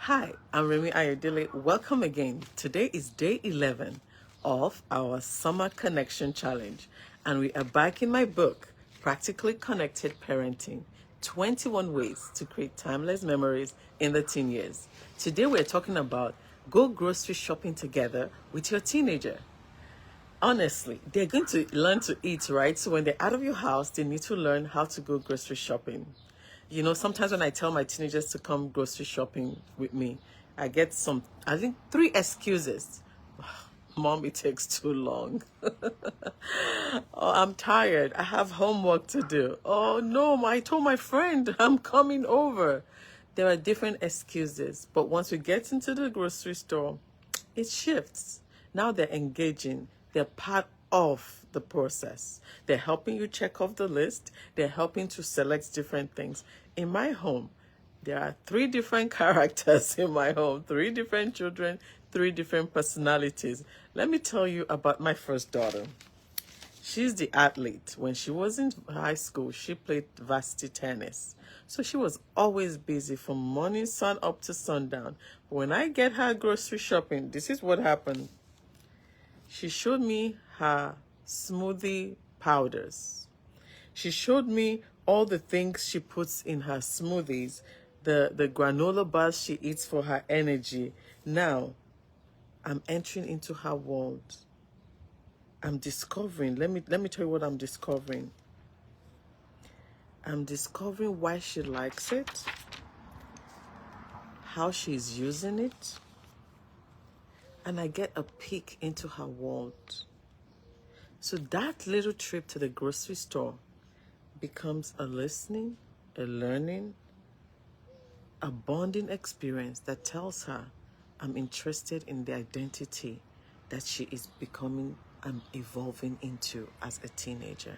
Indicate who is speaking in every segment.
Speaker 1: Hi, I'm Remi Ayodele. Welcome again. Today is day 11 of our Summer Connection Challenge, and we are back in my book, Practically Connected Parenting, 21 Ways to Create Timeless Memories in the Teen Years. Today we're talking about go grocery shopping together with your teenager. Honestly, they're going to learn to eat, right? So when they're out of your house, they need to learn how to go grocery shopping. You know, sometimes when I tell my teenagers to come grocery shopping with me, I get I think 3 excuses. Mom, it takes too long. Oh, I'm tired. I have homework to do. Oh, no, I told my friend I'm coming over. There are different excuses. But once we get into the grocery store, it shifts. Now they're engaging. They're part of the process. They're helping you check off the list. They're helping to select different things. In my home, there are 3 different characters in my home, 3 different children, 3 different personalities. Let me tell you about my first daughter. She's the athlete. When she was in high school, she played varsity tennis. So she was always busy from morning sun up to sundown. But when I get her grocery shopping, this is what happened. She showed me her smoothie powders. She showed me all the things she puts in her smoothies, the granola bars she eats for her energy. Now, I'm entering into her world. I'm discovering, let me tell you what I'm discovering. I'm discovering why she likes it, how she's using it, and I get a peek into her world. So that little trip to the grocery store becomes a listening, a learning, a bonding experience that tells her I'm interested in the identity that she is becoming and evolving into as a teenager.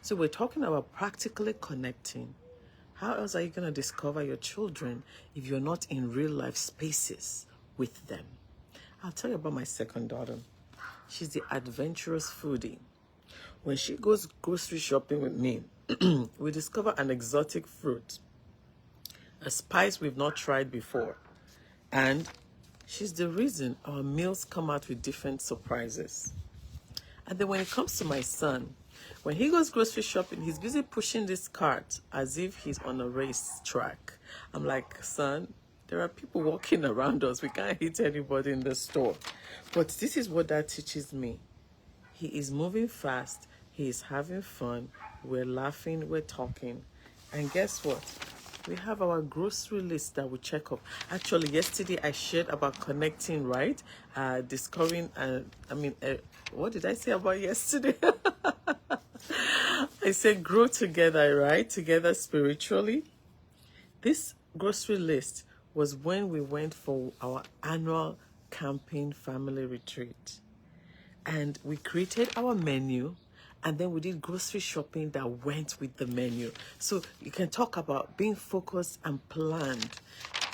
Speaker 1: So we're talking about practically connecting. How else are you going to discover your children if you're not in real life spaces with them? I'll tell you about my second daughter. She's the adventurous foodie. When she goes grocery shopping with me, we discover an exotic fruit, a spice we've not tried before. And she's the reason our meals come out with different surprises. And then when it comes to my son, when he goes grocery shopping, he's busy pushing this cart as if he's on a race track. I'm like, son, there are people walking around us. We can't hit anybody in the store. But this is what that teaches me. He is moving fast. He is having fun. We're laughing. We're talking. And guess what? We have our grocery list that we check off. Actually, yesterday I shared about connecting, right? Discovering, what did I say about yesterday? I said grow together, right? Together spiritually. This grocery list was when we went for our annual camping family retreat. And we created our menu, and then we did grocery shopping that went with the menu. So you can talk about being focused and planned.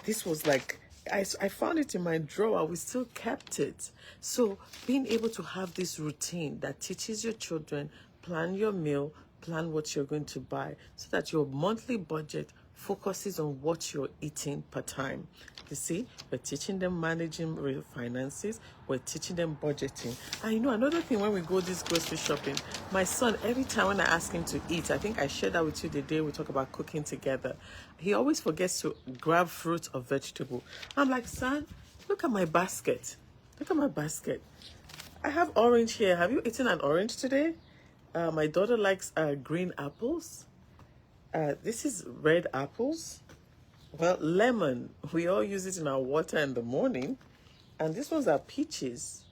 Speaker 1: This was like, I found it in my drawer. We still kept it. So being able to have this routine that teaches your children, plan your meal, plan what you're going to buy, so that your monthly budget focuses on what you're eating per time. You see, we're teaching them managing real finances. We're teaching them budgeting. And you know, another thing, when we go this grocery shopping, my son, every time when I ask him to eat, I think I shared that with you the day we talk about cooking together, he always forgets to grab fruit or vegetable. I'm like, son, look at my basket. Look at my basket. I have orange here. Have you eaten an orange today? My daughter likes green apples. This is red apples. Well, lemon, we all use it in our water in the morning. And these ones are peaches.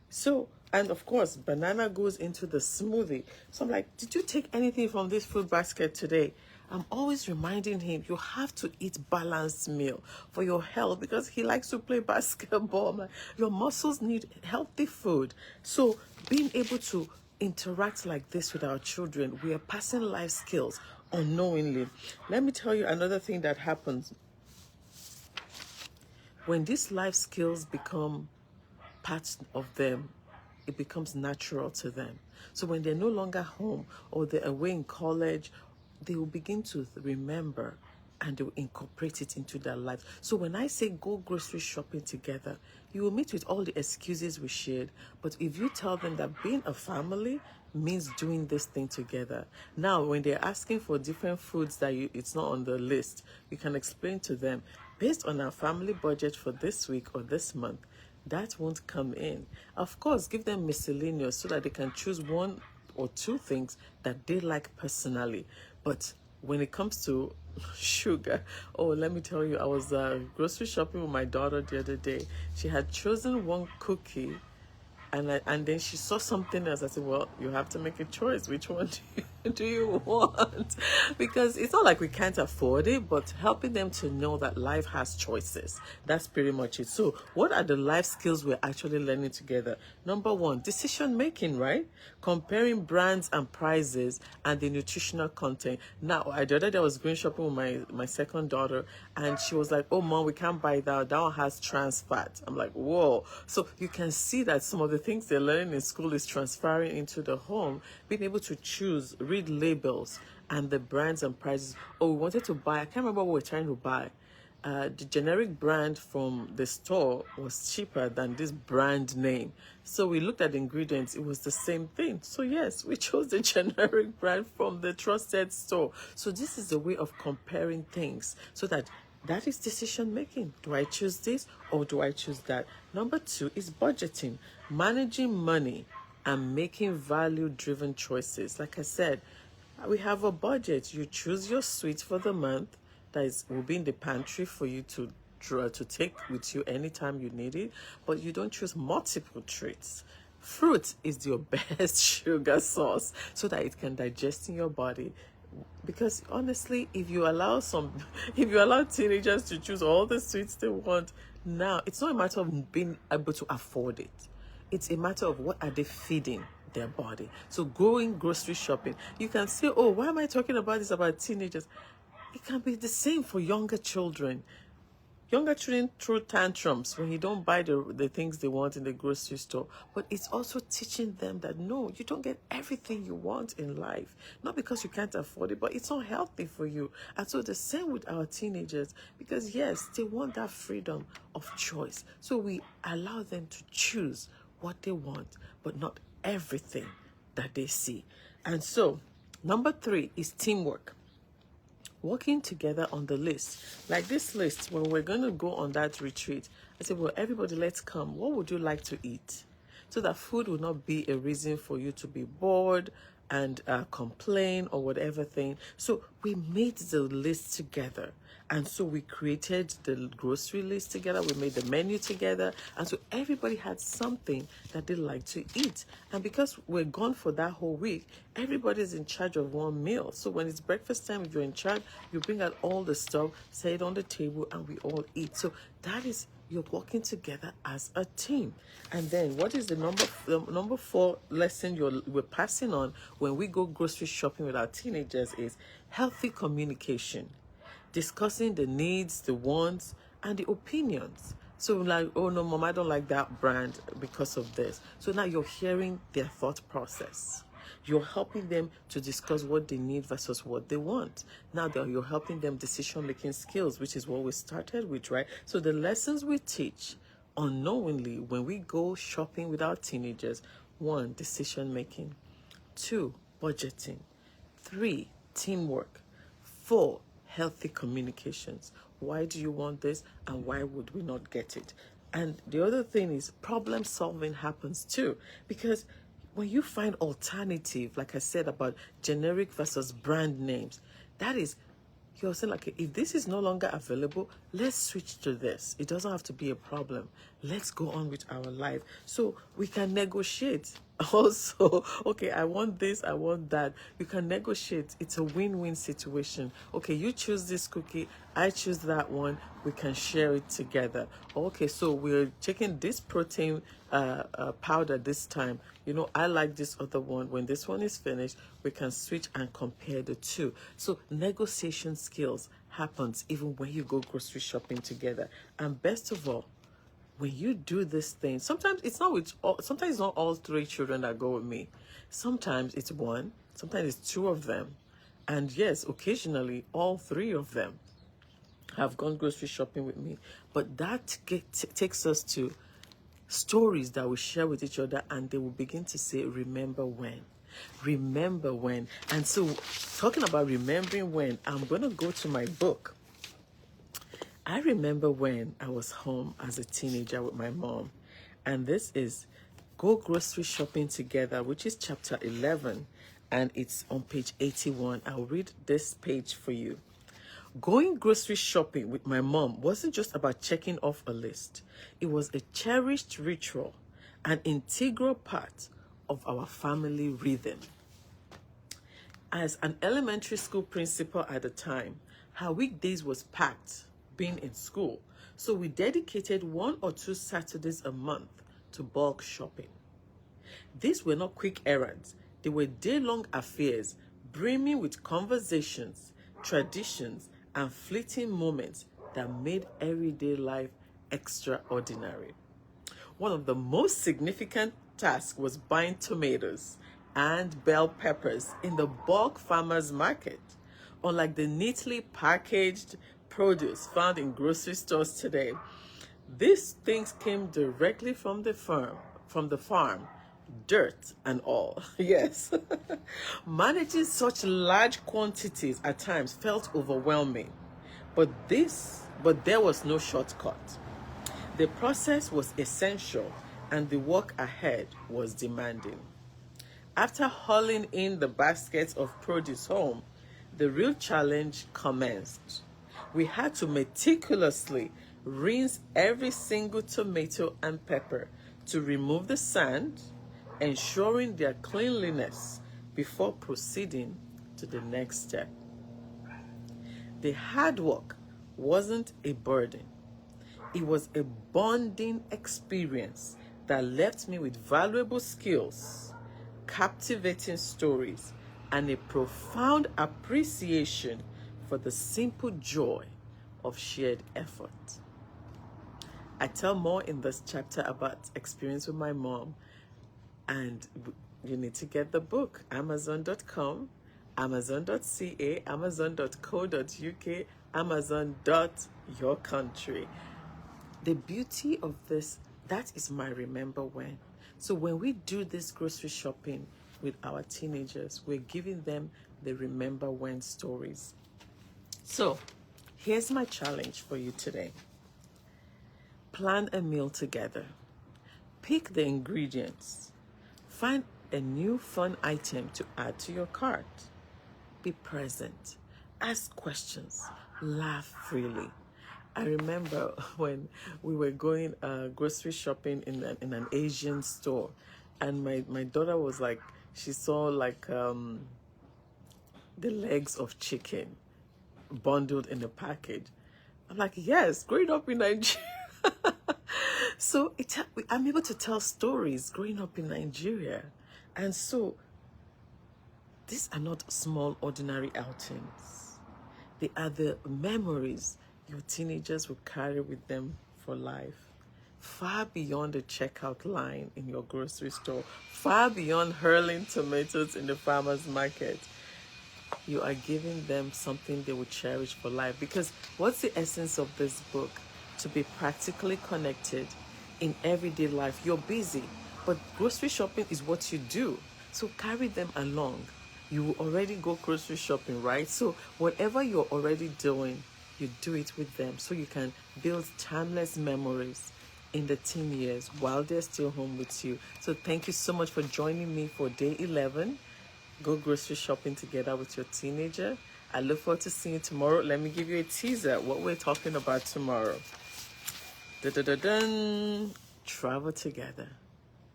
Speaker 1: So, and of course, banana goes into the smoothie. So I'm like, did you take anything from this fruit basket today? I'm always reminding him, you have to eat balanced meal for your health, because he likes to play basketball. Like, your muscles need healthy food. So being able to interact like this with our children, we are passing life skills unknowingly. Let me tell you another thing that happens. When these life skills become part of them, it becomes natural to them. So when they're no longer home or they're away in college, they will begin to remember and they will incorporate it into their lives. So when I say go grocery shopping together, you will meet with all the excuses we shared. But if you tell them that being a family means doing this thing together. Now, when they're asking for different foods that it's not on the list, you can explain to them, based on our family budget for this week or this month, that won't come in. Of course, give them miscellaneous so that they can choose one or two things that they like personally. But when it comes to sugar, oh, let me tell you, I was grocery shopping with my daughter the other day. She had chosen one cookie, and then she saw something else. I said, well, you have to make a choice. Which one do you want? Because it's not like we can't afford it, but helping them to know that life has choices. That's pretty much it. So what are the life skills we're actually learning together? Number one, decision making, right? Comparing brands and prices and the nutritional content. Now, the other day I was going shopping with my second daughter, and she was like, oh, Mom, we can't buy that. That one has trans fat. I'm like, whoa. So you can see that some of the things they're learning in school is transferring into the home, being able to choose, read labels and the brands and prices. Oh, we wanted to buy, I can't remember what we were trying to buy. The generic brand from the store was cheaper than this brand name. So we looked at the ingredients, it was the same thing. So yes, we chose the generic brand from the trusted store. So this is the way of comparing things so that is decision making. Do I choose this or do I choose that? Number two is budgeting, managing money and making value-driven choices. Like I said, we have a budget. You choose your sweet for the month will be in the pantry for you to take with you anytime you need it, but you don't choose multiple treats. Fruit is your best sugar source so that it can digest in your body. Because honestly, if you allow teenagers to choose all the sweets they want, now it's not a matter of being able to afford it. It's a matter of what are they feeding their body. So going grocery shopping, you can say, oh, why am I talking about this about teenagers? It can be the same for younger children. Younger children throw tantrums when you don't buy the things they want in the grocery store. But it's also teaching them that no, you don't get everything you want in life. Not because you can't afford it, but it's not healthy for you. And so the same with our teenagers, because yes, they want that freedom of choice. So we allow them to choose what they want, but not everything that they see. And so number three is teamwork. Working together on the list. Like this list, when we're going to go on that retreat, I said, well, everybody, let's come. What would you like to eat? So that food will not be a reason for you to be bored and complain or whatever thing. So we made the list together. And so we created the grocery list together. We made the menu together. And so everybody had something that they like to eat. And because we're gone for that whole week, everybody's in charge of one meal. So when it's breakfast time, if you're in charge, you bring out all the stuff, set it on the table, and we all eat. So that is, you're working together as a team. And then what is the number four lesson we're passing on when we go grocery shopping with our teenagers is healthy communication. Discussing the needs, the wants, and the opinions. So like, oh no, Mom, I don't like that brand because of this. So now you're hearing their thought process. You're helping them to discuss what they need versus what they want. Now you're helping them decision-making skills, which is what we started with, right? So the lessons we teach unknowingly when we go shopping with our teenagers: 1, decision-making; 2, budgeting; 3, teamwork; 4, healthy communications. Why do you want this and why would we not get it? And the other thing is problem solving happens too, because when you find alternative, like I said about generic versus brand names, that is, you're saying like, if this is no longer available, let's switch to this. It doesn't have to be a problem. Let's go on with our life. So we can negotiate. Also, okay, I want this, I want that. You can negotiate. It's a win-win situation. Okay, you choose this cookie, I choose that one. We can share it together. Okay, so we're taking this protein powder this time. You know, I like this other one. When this one is finished, we can switch and compare the two. So negotiation skills happens even when you go grocery shopping together. And best of all, when you do this thing, sometimes it's not all 3 children that go with me. Sometimes it's 1, sometimes it's 2 of them. And yes, occasionally all 3 of them. have gone grocery shopping with me. But that takes us to stories that we share with each other, and they will begin to say, remember when. Remember when. And so, talking about remembering when, I'm going to go to my book. I remember when I was home as a teenager with my mom. And this is Go Grocery Shopping Together, which is chapter 11. And it's on page 81. I'll read this page for you. Going grocery shopping with my mom wasn't just about checking off a list. It was a cherished ritual, an integral part of our family rhythm. As an elementary school principal at the time, her weekdays was packed, being in school, so we dedicated 1 or 2 Saturdays a month to bulk shopping. These were not quick errands. They were day-long affairs, brimming with conversations, traditions, and fleeting moments that made everyday life extraordinary. One of the most significant tasks was buying tomatoes and bell peppers in the bulk farmers market. Unlike the neatly packaged produce found in grocery stores today, these things came directly from the farm, dirt and all. Yes. Managing such large quantities at times felt overwhelming, but there was no shortcut. The process was essential and the work ahead was demanding. After hauling in the baskets of produce home, the real challenge commenced. We had to meticulously rinse every single tomato and pepper to remove the sand, ensuring their cleanliness before proceeding to the next step. The hard work wasn't a burden. It was a bonding experience that left me with valuable skills, captivating stories, and a profound appreciation for the simple joy of shared effort. I tell more in this chapter about experience with my mom, and you need to get the book. Amazon.com, Amazon.ca, Amazon.co.uk, Amazon.yourcountry. The beauty of this, that is my remember when. So when we do this grocery shopping with our teenagers, we're giving them the remember when stories. So here's my challenge for you today. Plan a meal together. Pick the ingredients. Find a new fun item to add to your cart. Be present. Ask questions. Laugh freely. I remember when we were going grocery shopping in an Asian store, and my daughter was like, she saw like the legs of chicken bundled in a package. I'm like, yes, growing up in Nigeria. So I'm able to tell stories growing up in Nigeria. And so these are not small, ordinary outings. They are the memories your teenagers will carry with them for life. Far beyond the checkout line in your grocery store, far beyond hurling tomatoes in the farmer's market, you are giving them something they will cherish for life. Because what's the essence of this book? To be practically connected in everyday life. You're busy, but grocery shopping is what you do. So carry them along. You already go grocery shopping, right? So whatever you're already doing, you do it with them so you can build timeless memories in the teen years while they're still home with you. So thank you so much for joining me for day 11. Go grocery shopping together with your teenager. I look forward to seeing you tomorrow. Let me give you a teaser what we're talking about tomorrow. Da-da-da-dun. Travel together.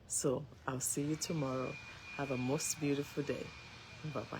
Speaker 1: So I'll see you tomorrow. Have a most beautiful day. Bye-bye.